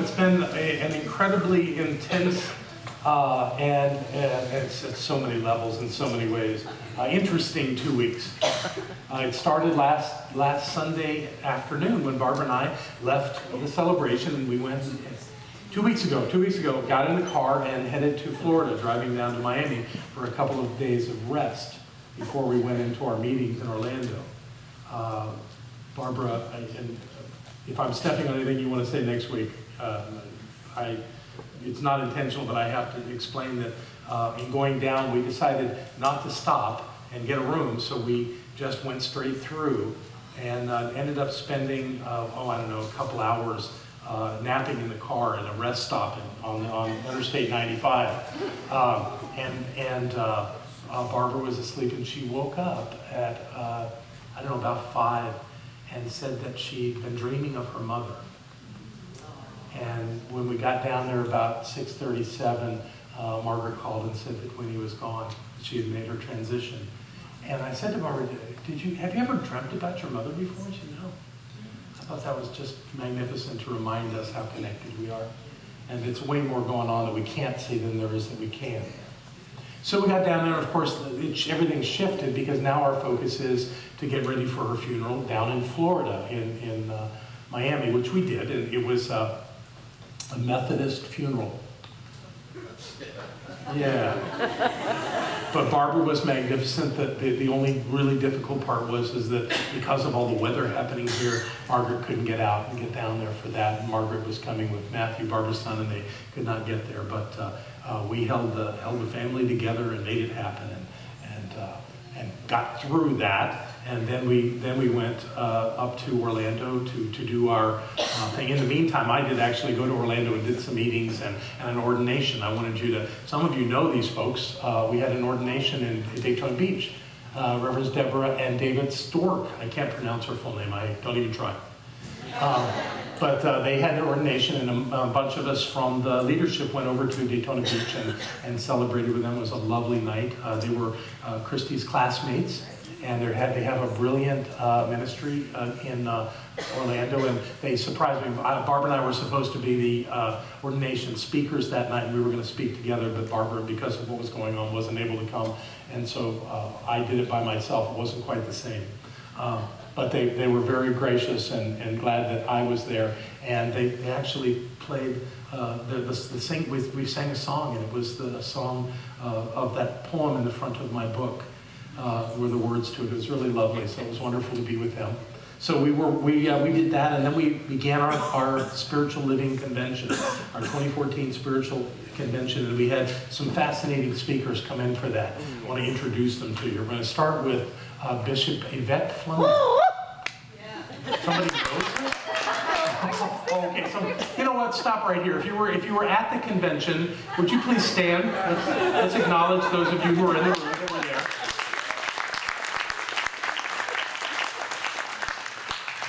It's been an incredibly intense and it's at so many levels in so many ways. Interesting 2 weeks. It started last Sunday afternoon when Barbara and I left the celebration, and we went 2 weeks ago, got in the car and headed to Florida, driving down to Miami for a couple of days of rest before we went into our meetings in Orlando. Barbara, and if I'm stepping on anything you want to say next week, it's not intentional, but I have to explain that in going down, we decided not to stop and get a room, so we just went straight through and ended up spending, I don't know, a couple hours napping in the car at a rest stop on Interstate 95. Barbara was asleep, and she woke up at, I don't know, about 5, and said that she'd been dreaming of her mother. And when we got down there about 6:37, Margaret called and said that when he was gone, she had made her transition. And I said to Barbara, have you ever dreamt about your mother before? She said, no. I thought that was just magnificent to remind us how connected we are. And it's way more going on that we can't see than there is that we can. So we got down there, of course, everything shifted because now our focus is to get ready for her funeral down in Florida, in Miami, which we did. And it was a Methodist funeral. Yeah. But Barbara was magnificent. The only really difficult part is that because of all the weather happening here, Margaret couldn't get out and get down there for that. Margaret was coming with Matthew, Barbara's son, and they could not get there. But we held the family together and made it happen, and got through that. And then we went up to Orlando to do our thing. In the meantime, I did actually go to Orlando and did some meetings and an ordination. I wanted you to, some of you know these folks. We had an ordination in Daytona Beach. Reverends Deborah and David Stork. I can't pronounce her full name. I don't even try. But they had their ordination, and a bunch of us from the leadership went over to Daytona Beach and celebrated with them. It was a lovely night. They were Christy's classmates. And they have a brilliant ministry in Orlando, and they surprised me. Barbara and I were supposed to be the ordination speakers that night, and we were going to speak together, but Barbara, because of what was going on, wasn't able to come, and so I did it by myself. It wasn't quite the same. But they were very gracious and glad that I was there, and they actually played we sang a song, and it was the song of that poem in the front of my book. Were the words to it. It was really lovely, so it was wonderful to be with them. So we did that, and then we began our spiritual living convention, our 2014 spiritual convention, and we had some fascinating speakers come in for that. I want to introduce them to you. We're going to start with Bishop Yvette Flunder. Somebody knows her? Okay, so you know what? Stop right here. If you were at the convention, would you please stand? Let's acknowledge those of you who are in the room that were there.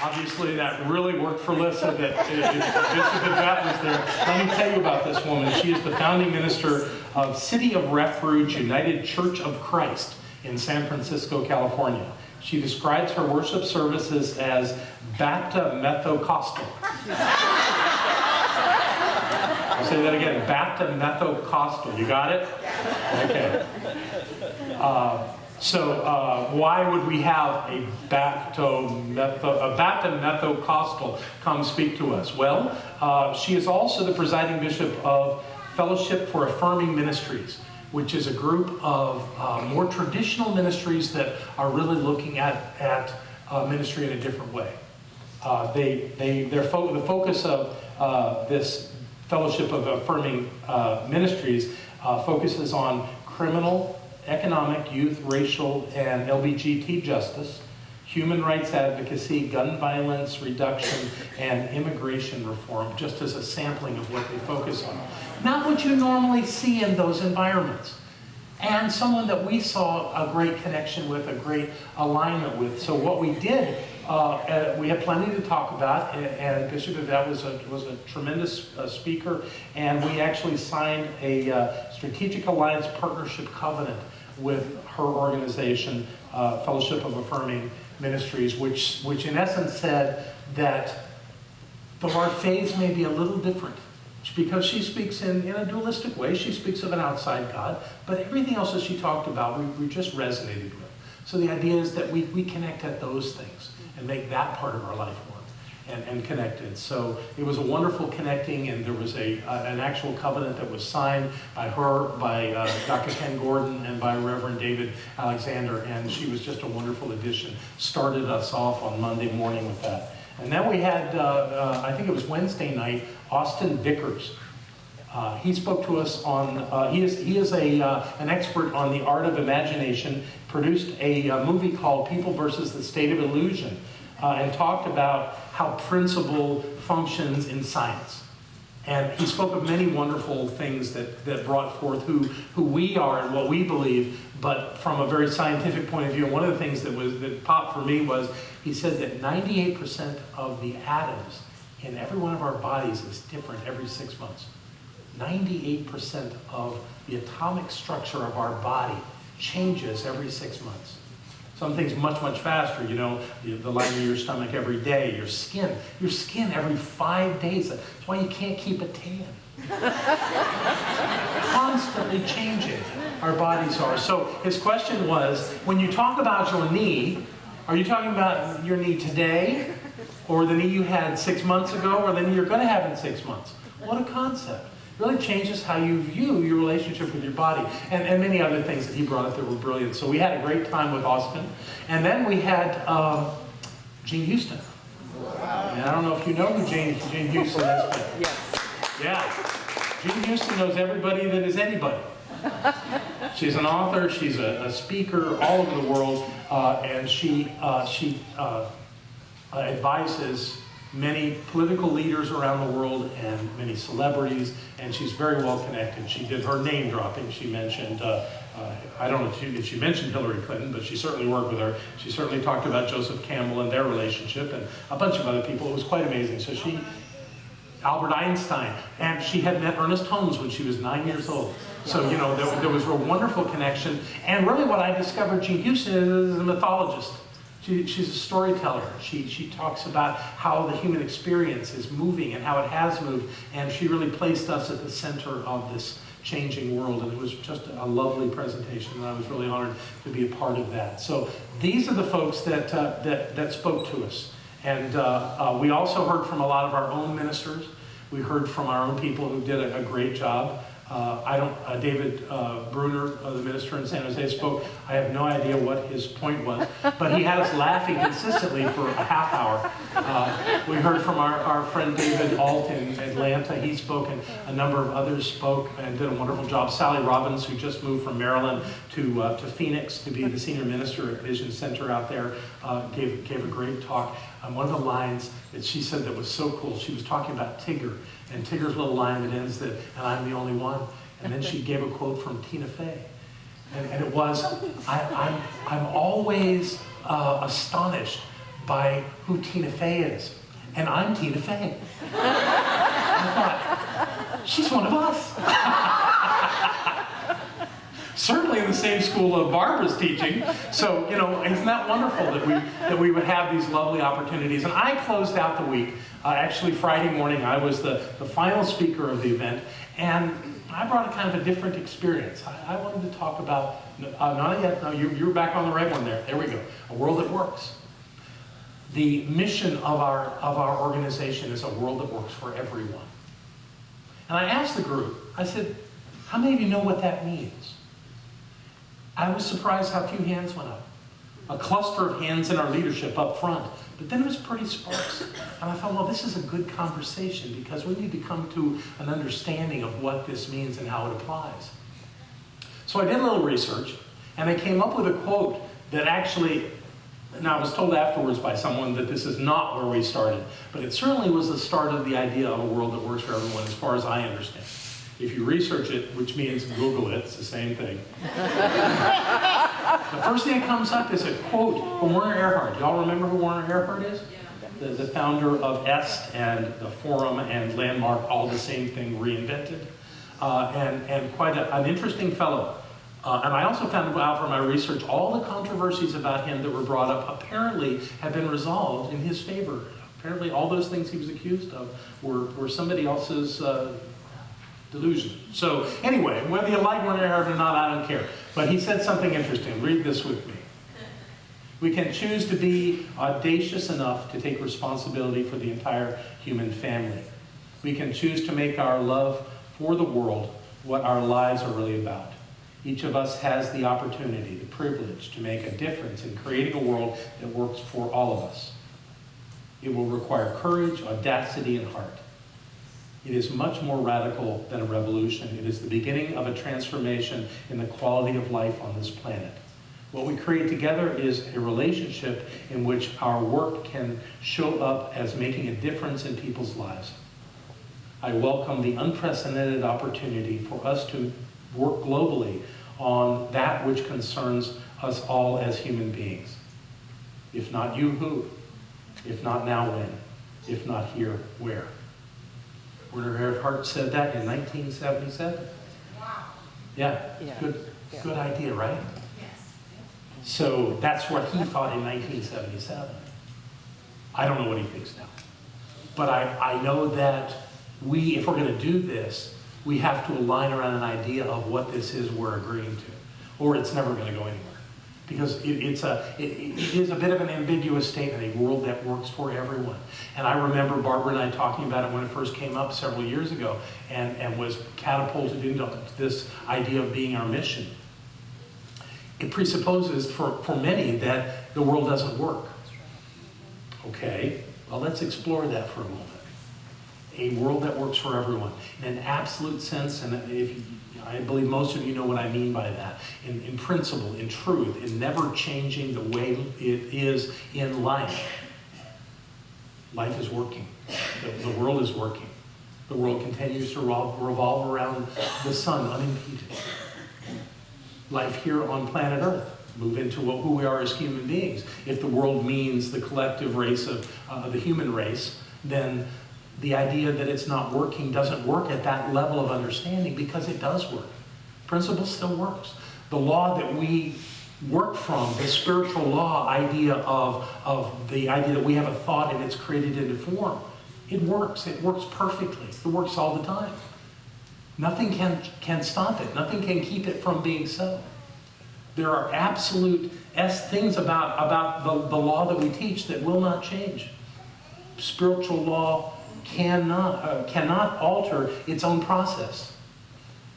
Obviously, that really worked for Lissa, that Bishop Yvette was there. Let me tell you about this woman. She is the founding minister of City of Refuge United Church of Christ in San Francisco, California. She describes her worship services as Bapto-Metho-Costal. I'll say that again, Bapto-Metho-Costal. You got it? Okay. So why would we have a Bapto-Metho-Costal come speak to us? Well, she is also the presiding bishop of Fellowship for Affirming Ministries, which is a group of more traditional ministries that are really looking at ministry in a different way. The focus of this Fellowship of Affirming Ministries focuses on criminal, economic, youth, racial, and LGBT justice, human rights advocacy, gun violence reduction, and immigration reform, just as a sampling of what they focus on. Not what you normally see in those environments. And someone that we saw a great connection with, a great alignment with. So what we did, we had plenty to talk about, and Bishop Yvette was a tremendous speaker, and we actually signed a Strategic Alliance Partnership Covenant with her organization, Fellowship of Affirming Ministries, which in essence said that though our faiths may be a little different, because she speaks in a dualistic way. She speaks of an outside God, but everything else that she talked about, we just resonated with. So the idea is that we connect at those things and make that part of our life one and connected. So it was a wonderful connecting, and there was an actual covenant that was signed by her, by Dr. Ken Gordon, and by Reverend David Alexander, and she was just a wonderful addition. Started us off on Monday morning with that. And then we had, I think it was Wednesday night, Austin Vickers. He spoke to us on, he is an expert on the art of imagination, produced a movie called People versus the State of Illusion, and talked about how principle functions in science. And he spoke of many wonderful things that brought forth who we are and what we believe, but from a very scientific point of view. And one of the things that popped for me was, he said that 98% of the atoms in every one of our bodies is different every 6 months. 98% of the atomic structure of our body changes every 6 months. Some things much, much faster, you know, the lining of your stomach every day, your skin every 5 days. That's why you can't keep a tan. Constantly changing, our bodies are. So his question was, when you talk about your knee, are you talking about your knee today, or the knee you had 6 months ago, or the knee you're going to have in 6 months? What a concept. It really changes how you view your relationship with your body, and many other things that he brought up that were brilliant. So we had a great time with Austin. And then we had Gene Houston. And I don't know if you know who Jane Houston is, but Yes. yeah, Gene Houston knows everybody that is anybody. She's an author, she's a speaker all over the world, and she advises many political leaders around the world and many celebrities, and she's very well connected. She did her name dropping. She mentioned, I don't know if she mentioned Hillary Clinton, but she certainly worked with her. She certainly talked about Joseph Campbell and their relationship, and a bunch of other people. It was quite amazing. So Albert Einstein, and she had met Ernest Holmes when she was 9 years old. So, you know, there was a wonderful connection. And really what I discovered, Gene Houston is a mythologist. She's a storyteller. She talks about how the human experience is moving and how it has moved, and she really placed us at the center of this changing world, and it was just a lovely presentation, and I was really honored to be a part of that. So these are the folks that spoke to us, and we also heard from a lot of our own ministers. We heard from our own people who did a great job. David Bruner, the minister in San Jose, spoke. I have no idea what his point was, but he had us laughing consistently for a half hour. We heard from our friend David Alt in Atlanta. He spoke, and a number of others spoke and did a wonderful job. Sally Robbins, who just moved from Maryland to Phoenix to be the senior minister at Vision Center out there, gave a great talk. One of the lines that she said that was so cool, she was talking about Tigger, and Tigger's little line that ends that, and I'm the only one. And then she gave a quote from Tina Fey. And it was, I'm always astonished by who Tina Fey is. And I'm Tina Fey. I thought, she's one of us. Certainly in the same school of Barbara's teaching. So, you know, isn't that wonderful that we would have these lovely opportunities? And I closed out the week. Actually, Friday morning, I was the final speaker of the event, and I brought a kind of a different experience. I wanted to talk about, not yet, no, you're back on the right one there. There we go. A world that works. The mission of our organization is a world that works for everyone. And I asked the group, I said, how many of you know what that means? I was surprised how few hands went up. A cluster of hands in our leadership up front, but then it was pretty sparse. And I thought, well, this is a good conversation because we need to come to an understanding of what this means and how it applies. So I did a little research, and I came up with a quote that actually, now I was told afterwards by someone that this is not where we started, but it certainly was the start of the idea of a world that works for everyone as far as I understand. If you research it, which means Google it, it's the same thing. The first thing that comes up is a quote from Werner Erhard. Y'all remember who Werner Erhard is? Yeah. The founder of EST and the Forum and Landmark, all the same thing reinvented. And quite an interesting fellow. And I also found out from my research, all the controversies about him that were brought up apparently have been resolved in his favor. Apparently all those things he was accused of were somebody else's delusion. So anyway, whether you like one or not, I don't care. But he said something interesting. Read this with me. We can choose to be audacious enough to take responsibility for the entire human family. We can choose to make our love for the world what our lives are really about. Each of us has the opportunity, the privilege to make a difference in creating a world that works for all of us. It will require courage, audacity, and heart. It is much more radical than a revolution. It is the beginning of a transformation in the quality of life on this planet. What we create together is a relationship in which our work can show up as making a difference in people's lives. I welcome the unprecedented opportunity for us to work globally on that which concerns us all as human beings. If not you, who? If not now, when? If not here, where? Werner Erhard said that in 1977. Wow. Yeah, good idea, right? So that's what he thought in 1977. I don't know what he thinks now. But I know that if we're going to do this, we have to align around an idea of what this is we're agreeing to, or it's never going to go anywhere. Because it is a bit of an ambiguous statement, a world that works for everyone. And I remember Barbara and I talking about it when it first came up several years ago and was catapulted into this idea of being our mission. It presupposes for many that the world doesn't work. Okay, well, let's explore that for a moment. A world that works for everyone in an absolute sense, and I believe most of you know what I mean by that. In principle, in truth, in never changing the way it is in life. Life is working. The world is working. The world continues to revolve around the sun unimpeded. Life here on planet Earth, move into who we are as human beings. If the world means the collective race of the human race, then the idea that it's not working doesn't work at that level of understanding, because it does work. Principle still works. The law that we work from, the spiritual law idea of the idea that we have a thought and it's created into form, it works. It works perfectly. It works all the time. Nothing can stop it. Nothing can keep it from being so. There are absolute things about the law that we teach that will not change. Spiritual law cannot alter its own process.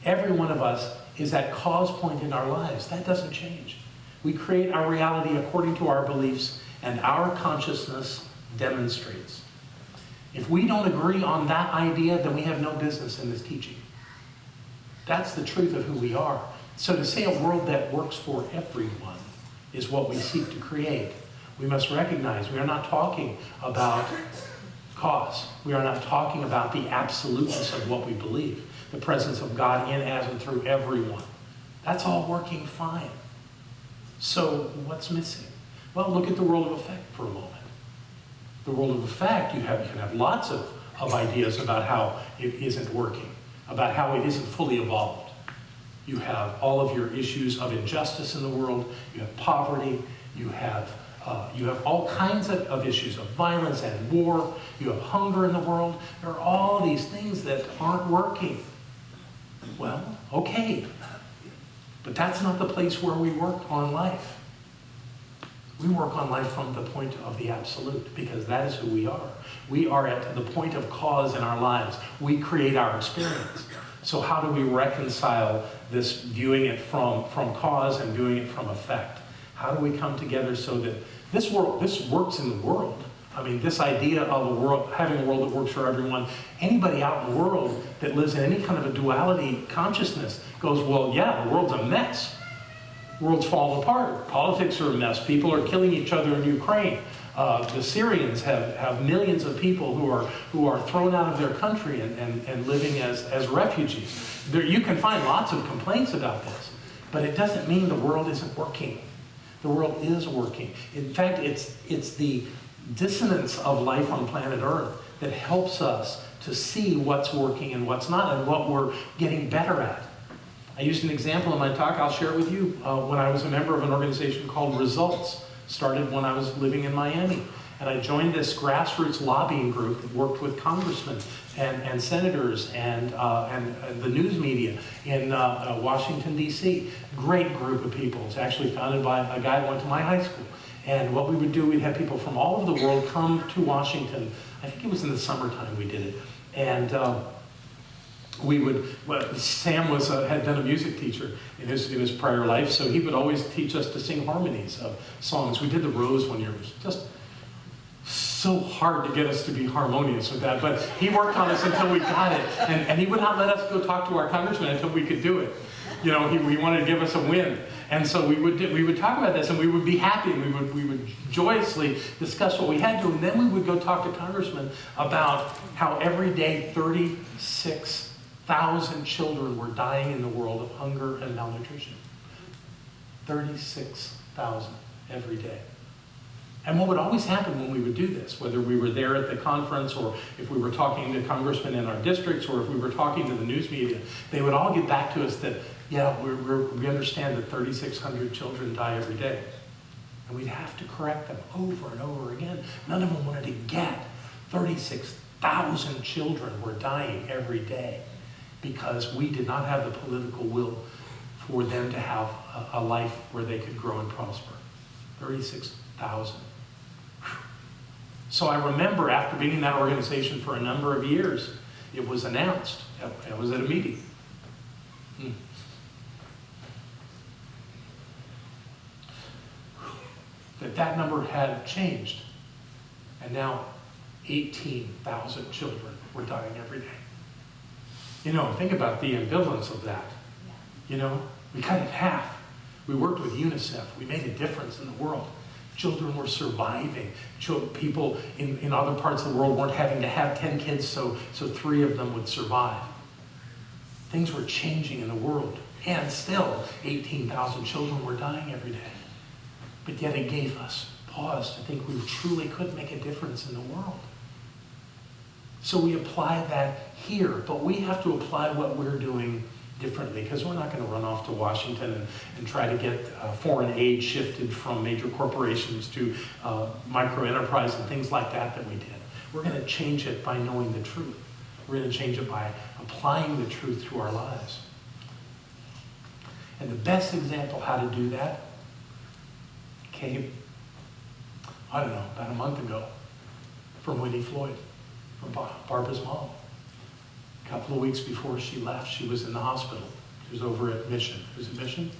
Every one of us is at cause point in our lives. That doesn't change. We create our reality according to our beliefs, and our consciousness demonstrates. If we don't agree on that idea, then we have no business in this teaching. That's the truth of who we are. So to say a world that works for everyone is what we seek to create. We must recognize we are not talking about cause. We are not talking about the absoluteness of what we believe, the presence of God in, as, and through everyone. That's all working fine. So what's missing? Well, look at the world of effect for a moment. The world of effect, you can have lots of ideas about how it isn't working, about how it isn't fully evolved. You have all of your issues of injustice in the world. You have poverty. You have all kinds of issues of violence and war. You have hunger in the world. There are all these things that aren't working. Well, okay. But that's not the place where we work on life. We work on life from the point of the absolute, because that is who we are. We are at the point of cause in our lives. We create our experience. So how do we reconcile this viewing it from cause and viewing it from effect? How do we come together so that this works in the world? I mean, this idea of having a world that works for everyone, anybody out in the world that lives in any kind of a duality consciousness goes, well, yeah, the world's a mess. The world's falling apart. Politics are a mess. People are killing each other in Ukraine. The Syrians have millions of people who are thrown out of their country and living as refugees. You can find lots of complaints about this, but it doesn't mean the world isn't working. The world is working. In fact, it's the dissonance of life on planet Earth that helps us to see what's working and what's not, and what we're getting better at. I used an example in my talk. I'll share it with you. When I was a member of an organization called Results, started when I was living in Miami. And I joined this grassroots lobbying group that worked with congressmen and senators and the news media in Washington, D.C. Great group of people. It's actually founded by a guy that went to my high school. And what we would do, we'd have people from all over the world come to Washington. I think it was in the summertime we did it. And Sam had been a music teacher in his prior life, so he would always teach us to sing harmonies of songs. We did the Rose one year. It was just so hard to get us to be harmonious with that, but he worked on us until we got it. And he would not let us go talk to our congressman until we could do it. You know, he wanted to give us a win. And so we would talk about this, and we would be happy. We would joyously discuss what we had to, and then we would go talk to congressmen about how every day 36,000 children were dying in the world of hunger and malnutrition. 36,000 every day. And what would always happen when we would do this, whether we were there at the conference or if we were talking to congressmen in our districts or if we were talking to the news media, they would all get back to us that, yeah, we understand that 3,600 children die every day. And we'd have to correct them over and over again. None of them wanted to get 36,000 children were dying every day because we did not have the political will for them to have a life where they could grow and prosper. 36,000. So I remember after being in that organization for a number of years, it was announced. I was at a meeting. That number had changed. And now 18,000 children were dying every day. You know, think about the ambivalence of that. You know, we cut it in half. We worked with UNICEF. We made a difference in the world. Children were surviving. People in other parts of the world weren't having to have 10 kids, so 3 of them would survive. Things were changing in the world. And still, 18,000 children were dying every day. But yet it gave us pause to think we truly could make a difference in the world. So we apply that here, but we have to apply what we're doing differently, because we're not going to run off to Washington and try to get foreign aid shifted from major corporations to micro-enterprise and things like that we did. We're going to change it by knowing the truth. We're going to change it by applying the truth to our lives. And the best example how to do that came, I don't know, about a month ago from Winnie Floyd, from Barbara's mom. A couple of weeks before she left, she was in the hospital. She was over at Mission. It was at Mission.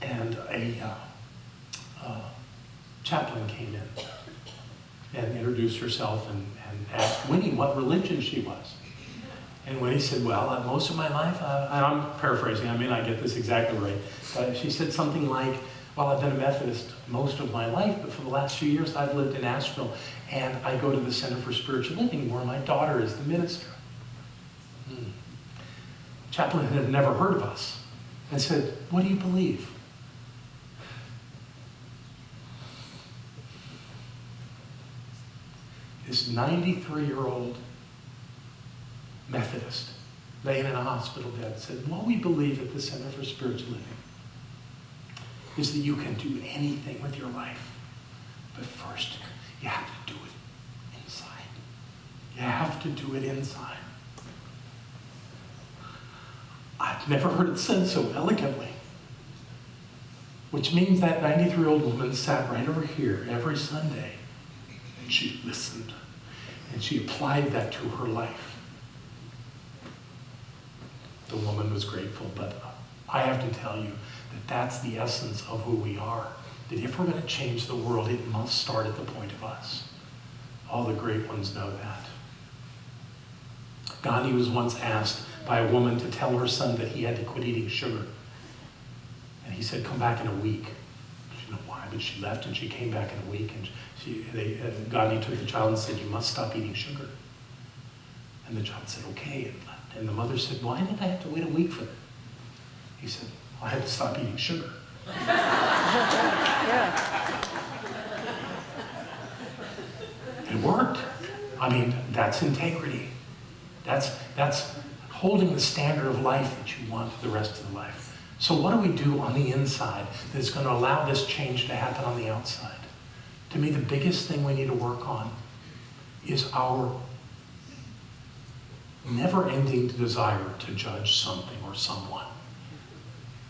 And a chaplain came in and introduced herself and asked Winnie what religion she was. And Winnie said, well, most of my life, and I'm paraphrasing, I may not get this exactly right, but she said something like, well, I've been a Methodist most of my life, but for the last few years I've lived in Asheville, and I go to the Center for Spiritual Living where my daughter is the minister. Chaplain had never heard of us and said, what do you believe? This 93-year-old Methodist laying in a hospital bed said, what we believe at the Center for Spiritual Living is that you can do anything with your life, but first you have to do it inside. You have to do it inside. I've never heard it said so elegantly. Which means that 93-year-old woman sat right over here every Sunday, and she listened, and she applied that to her life. The woman was grateful, but I have to tell you that that's the essence of who we are. That if we're going to change the world, it must start at the point of us. All the great ones know that. Gandhi was once asked by a woman to tell her son that he had to quit eating sugar. And he said, come back in a week. She didn't know why, but she left and she came back in a week. And Gandhi took the child and said, you must stop eating sugar. And the child said, okay, and left. And the mother said, why did I have to wait a week for that? He said, I had to stop eating sugar. It worked. I mean, that's integrity. That's holding the standard of life that you want the rest of the life. So what do we do on the inside that's going to allow this change to happen on the outside? To me, the biggest thing we need to work on is our never-ending desire to judge something or someone.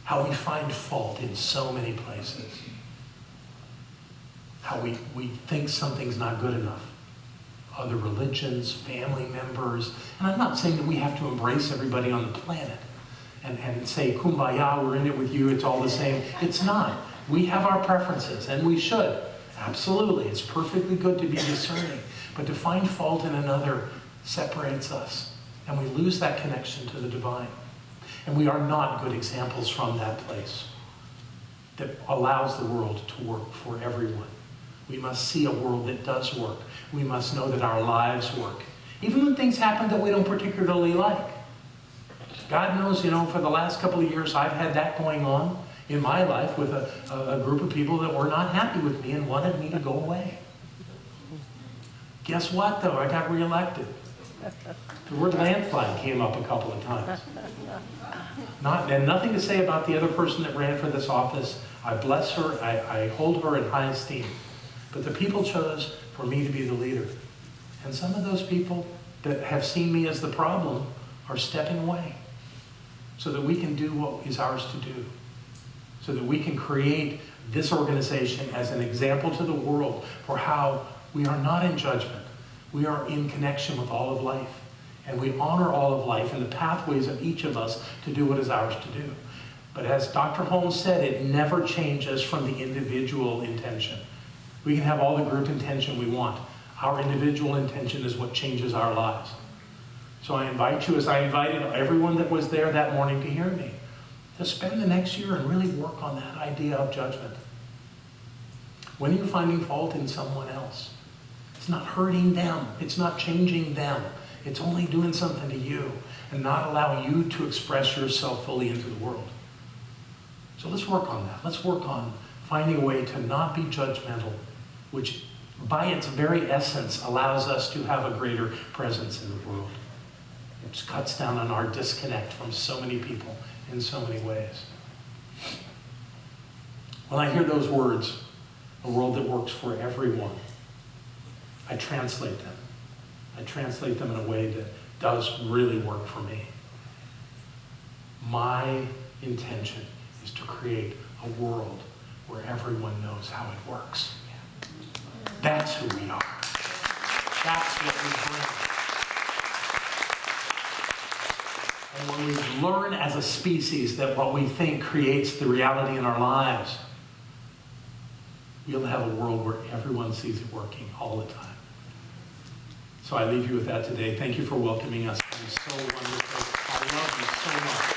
How we find fault in so many places. How we think something's not good enough. Other religions, family members. And I'm not saying that we have to embrace everybody on the planet and say, kumbaya, we're in it with you, it's all the same. It's not. We have our preferences, and we should. Absolutely. It's perfectly good to be discerning. But to find fault in another separates us, and we lose that connection to the divine. And we are not good examples from that place that allows the world to work for everyone. We must see a world that does work. We must know that our lives work. Even when things happen that we don't particularly like. God knows, for the last couple of years, I've had that going on in my life with a group of people that were not happy with me and wanted me to go away. Guess what, though? I got reelected. The word landslide came up a couple of times. And nothing to say about the other person that ran for this office. I bless her. I hold her in high esteem. But the people chose for me to be the leader. And some of those people that have seen me as the problem are stepping away so that we can do what is ours to do. So that we can create this organization as an example to the world for how we are not in judgment. We are in connection with all of life. And we honor all of life and the pathways of each of us to do what is ours to do. But as Dr. Holmes said, it never changes from the individual intention. We can have all the group intention we want. Our individual intention is what changes our lives. So I invite you, as I invited everyone that was there that morning to hear me, to spend the next year and really work on that idea of judgment. When you're finding fault in someone else, it's not hurting them. It's not changing them. It's only doing something to you and not allowing you to express yourself fully into the world. So let's work on that. Let's work on finding a way to not be judgmental, which by its very essence allows us to have a greater presence in the world. It cuts down on our disconnect from so many people in so many ways. When I hear those words, a world that works for everyone, I translate them. I translate them in a way that does really work for me. My intention is to create a world where everyone knows how it works. That's who we are. That's what we bring. And when we learn as a species that what we think creates the reality in our lives, we'll have a world where everyone sees it working all the time. So I leave you with that today. Thank you for welcoming us. It was so wonderful. I love you so much.